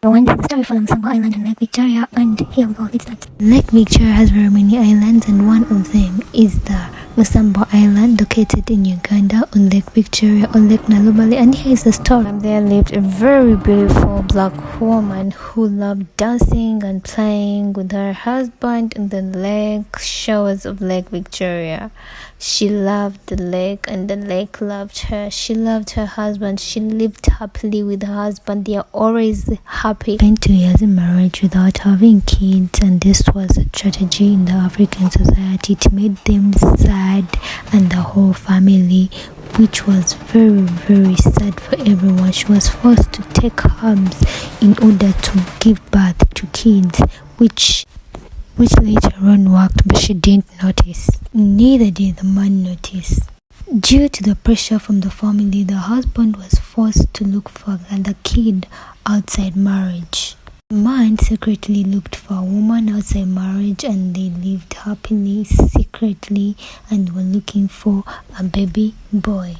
One is the story from Musambo Island and Lake Victoria, and here we go, let's start. Lake Victoria has very many islands, and one of them is the Musambo Island, located in Uganda on Lake Victoria on Lake Nalubale. And here is the story. There lived a very beautiful black woman who loved dancing and playing with her husband in the lake shores of Lake Victoria. She loved the lake and the lake loved her. She loved her husband. She lived happily with her husband. They are always happy. Spent 2 years in marriage without having kids, and this was a tragedy in the African society. It made them sad and the whole family, which was very, very sad for everyone. She was forced to take herbs in order to give birth to kids, which later on worked, but she didn't notice. Neither did the man notice. Due to the pressure from the family, the husband was forced to look for another kid outside marriage. The man secretly looked for a woman outside marriage, and they lived happily secretly and were looking for a baby boy.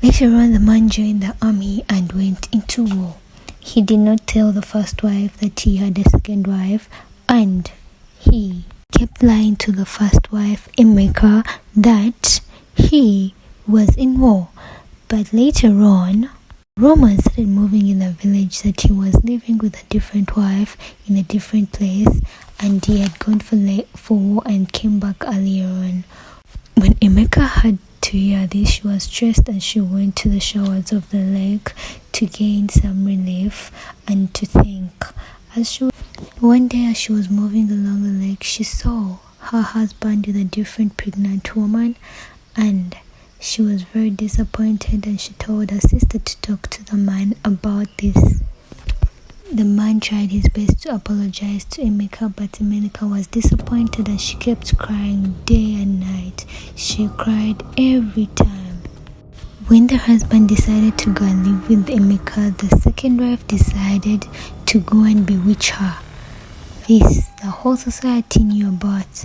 Later on, the man joined the army and went into war. He did not tell the first wife that he had a second wife, and he kept lying to the first wife, Emeka, that he was in war. But later on, rumors started moving in the village that he was living with a different wife in a different place, and he had gone for war and came back earlier on. When Emeka had to hear this, she was stressed, and she went to the shores of the lake to gain some relief and to think. One day, as she was moving along the lake, she saw her husband with a different pregnant woman, and she was very disappointed, and she told her sister to talk to the man about this. The man tried his best to apologize to Emeka, but Emeka was disappointed, and she kept crying day and night. She cried every time. When the husband decided to go and live with Emeka, the second wife decided to go and bewitch her. This the whole society knew about,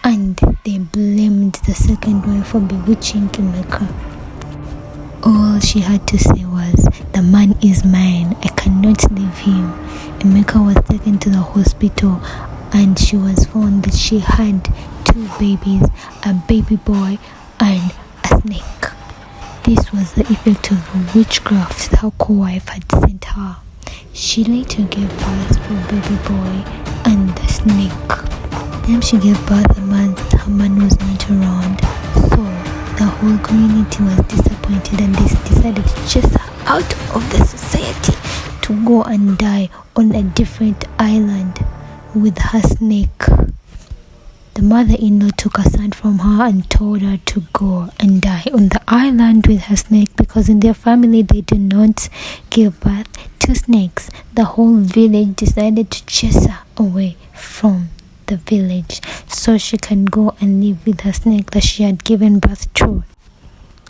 and they blamed the second wife for bewitching Emeka. All she had to say was, "The man is mine, I cannot leave him." Emeka was taken to the hospital, and she was found that she had 2 babies, a baby boy and a snake. This was the effect of the witchcraft her co-wife had sent her. She later gave birth to a baby boy and the snake. When she gave birth, her man was not around, so the whole community was disappointed, and they decided to chase her out of the society to go and die on a different island with her snake. The mother-in-law took her son from her and told her to go and die on the island with her snake, because in their family they do not give birth to snakes. The whole village decided to chase her away from the village so she can go and live with her snake that she had given birth to.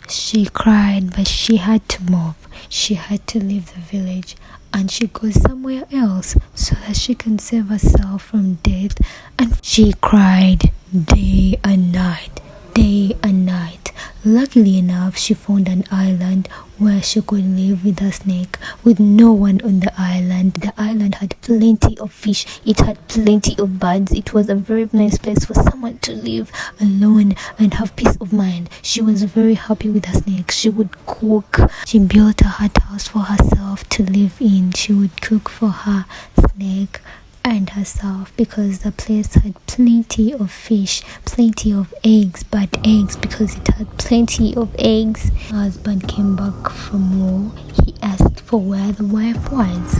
She cried, but she had to move. She had to leave the village, and she goes somewhere else so that she can save herself from death. And she cried day and night, day and night. Luckily enough, she found an island where she could live with her snake, with no one on the island. The island had plenty of fish, it had plenty of birds. It was a very nice place for someone to live alone and have peace of mind. She was very happy with her snake. She would cook. She built a hut house for herself to live in. She would cook for her snake and herself, because the place had plenty of fish, plenty of eggs, but eggs, because it had plenty of eggs. Her husband came back from war. He asked for where the wife was.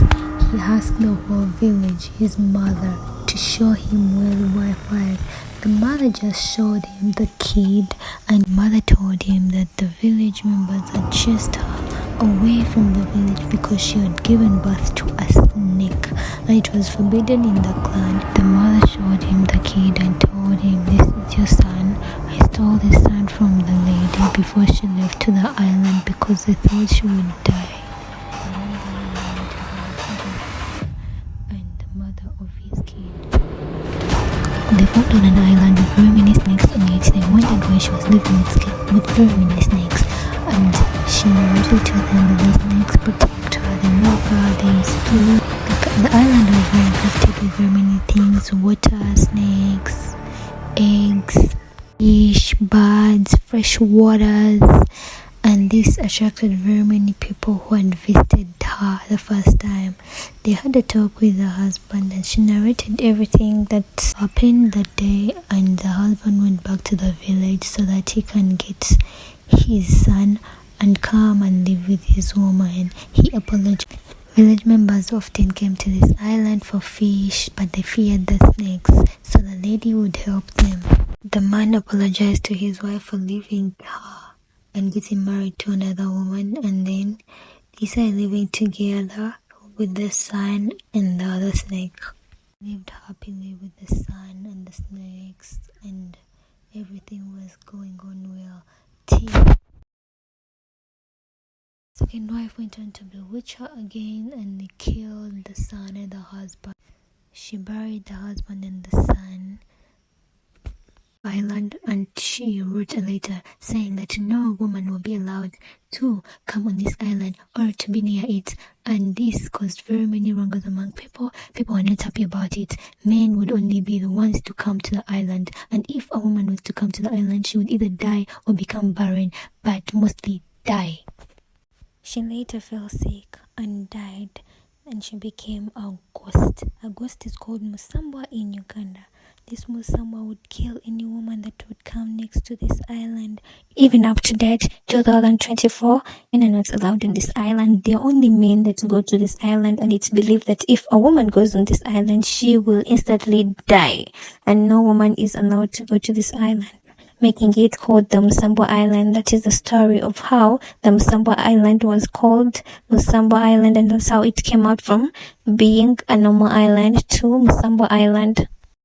He asked the whole village, his mother, to show him where the wife was. The mother just showed him the kid, and mother told him that the village members had chased her away from the village because she had given birth to a snake, and it was forbidden in the clan. The mother showed him the kid and told him, "This is your son. I stole this son from the lady before she left to the island because they thought she would die." And the mother of his kid. They found on an island with very many snakes on it. They wondered why she was living with very many snakes, and She narrated to them that the snakes protect her, they love her, they sleep. The island was very infested with very many things: water, snakes, eggs, fish, birds, fresh waters, and this attracted very many people who had visited her the first time. They had a talk with her husband, and she narrated everything that happened that day, and the husband went back to the village so that he can get his son and come and live with his woman. He apologized. Village members often came to this island for fish, but they feared the snakes, so the lady would help them. The man apologized to his wife for leaving her and getting married to another woman, and then they started living together with the son and the other snake. Lived happily with the son and the snakes, and everything was going on well till second wife went on to bewitch her again, and they killed the son and the husband. She buried the husband and the son island, and she wrote a letter saying that no woman will be allowed to come on this island or to be near it, and this caused very many wrangles among people. People were not happy about it. Men would only be the ones to come to the island, and if a woman was to come to the island, she would either die or become barren, but mostly die. She later fell sick and died, and she became a ghost. A ghost is called Musambwa in Uganda. This Musambwa would kill any woman that would come next to this island. Even up to date, 2024, men are not allowed on this island. They are only men that go to this island, and it's believed that if a woman goes on this island, she will instantly die, and no woman is allowed to go to this island, making it called the Musambwa Island. That is the story of how the Musambwa Island was called Musambwa Island, and that's how it came out from being a normal island to Musambwa Island.